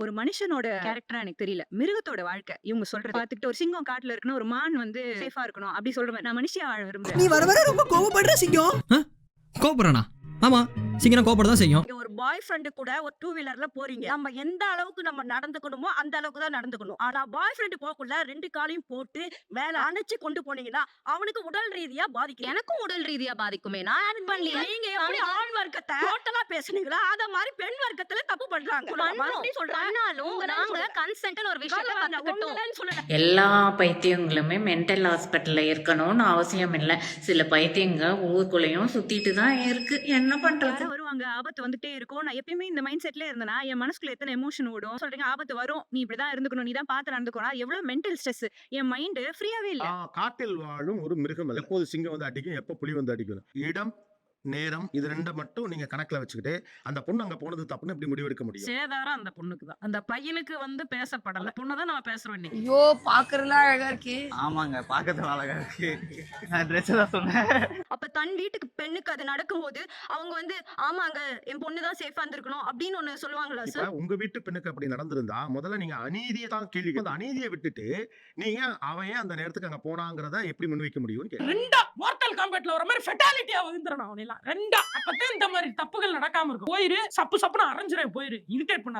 ஒரு மனுஷனோட கேரக்டரா எனக்கு தெரியல. மிருகத்தோட வாழ்க்கை. இவங்க சொல்றத பார்த்துக்கிட்டு ஒரு சிங்கம் காட்டுல இருக்குன்னு, ஒரு மான் வந்து சேஃபா இருக்கணும். அப்படி சொல்றேன். நான் மனுஷியா வாழ விரும்புறேன். நீ வர வர ரொம்ப கோவப்படுற சிங்கம். கோபப்படுறானா? ஆமா, சீக்கிரம் கோபப்பட தான் செய்யும். நீங்க ஒரு பாய் ஃப்ரெண்ட் கூட ஒரு டூ வீலர்ல போறீங்க. நம்ம எந்த அளவுக்கு நம்ம நடந்துக்கணுமோ அந்த அளவுக்கு தான் நடந்துக்கணும். ஆனா பாய் ஃப்ரெண்ட் போக்குள்ள 2 காலையும் போட்டு மேல அணைச்சு கொண்டு போனீங்கன்னா அவனுக்கு உடல் ரீதியா பாதிக்கும். எனக்கும் உடல் ரீதியா பாதிக்குமே. நான் ஆட் பண்ணலையே. நீங்க எப்படி ஆண் வர்க்கத்தை டோட்டலா பேசுனீங்களோ அத மாதிரி பெண் வர்க்கத்துல தப்பு பண்றாங்க. மறுபடியும் சொல்றேன். பண்ணாலும் நாங்க கன்சென்ட்னு ஒரு விஷயத்தை கத்துக்கிட்டோம். உங்களன்னு சொல்லல. எல்லா பைத்தியங்களுமே மென்டல் ஹாஸ்பிட்டல்ல இருக்கணும்னு அவசியம் இல்லை. சில பைத்தியங்க ஊருக்குள்ளேயும் சுத்திட்டு தான் இருக்கு. என்ன பண்றது? யாரோ வருவாங்க, ஆபத்து வந்துட்டே இருக்கும். நான் எப்பயுமே இந்த மைண்ட் செட்ல இருந்தேனா, என் மனசுக்குள்ள எத்தனை எமோஷன் ஓடும். சொல்றீங்க ஆபத்து வரும். நீ இப்படிதான் இருந்துக்கணும். நீ தான் பார்த்து நடந்துக்கணும். எவ்வளவு மென்டல் ஸ்ட்ரெஸ். என் மைண்ட் ஃப்ரீயாவே இல்ல. காட்டில் வாழும் ஒரு மிருகம் அது. எப்போது சிங்கம் வந்து அடிக்கும், எப்போ புலி வந்து அடிக்கும். இடம், நேரம் இது 2 மட்டும் நீங்க கணக்குல வச்சுக்கிட்டு அந்த பொண்ணு அங்க போனது தப்புன்னு எப்படி முடிவெடுக்க முடியும்? சேதாரம் அந்த பொண்ணுக்கு தான். அந்த பையனுக்கு வந்து பேசப்படல. பொண்ணதான் நம்ம பேசுறோம் இன்னைக்கு. ஐயோ பாக்குறதுலாம் அழகா இருக்கு. ஆமாங்க, பார்க்கறதுக்கு அழகா இருக்கு. நான் ட்ரெஸ் தான் சொன்னேன். அப்ப தன் வீட்டுக்கு பெண்ணுக்கு அது நடக்கும்போது அவங்க வந்து ஆமாங்க என் பொண்ணு தான் சேஃபா இருந்திருக்கணும் அப்படின்னு ஒண்ணு சொல்லுவாங்களா இப்ப சார்? உங்க வீட்டு பெண்ணுக்கு அப்படி நடந்திருந்தா முதல்ல நீங்க அநீதியை தான் கேள்வி அந்த அநீதியை விட்டுட்டு நீங்க அவன் ஏன் அந்த நேரத்துக்கு அங்க போனாங்கிறத எப்படி முன்வைக்க முடியும்னு கேட்கிறேன். ரெண்டா மார்டல் காம்பேட்ல வர மாதிரி ஃபெட்டாலிட்டியா விழுந்துறணும் அவனெல்லாம். ரெண்டா அப்பதான் இந்த மாதிரி தப்புகள் நடக்காம இருக்கும். போயிரு சப்பு சப்புன்னு அரைஞ்சிரேன் போயிரு. இரிட்டேட் பண்ண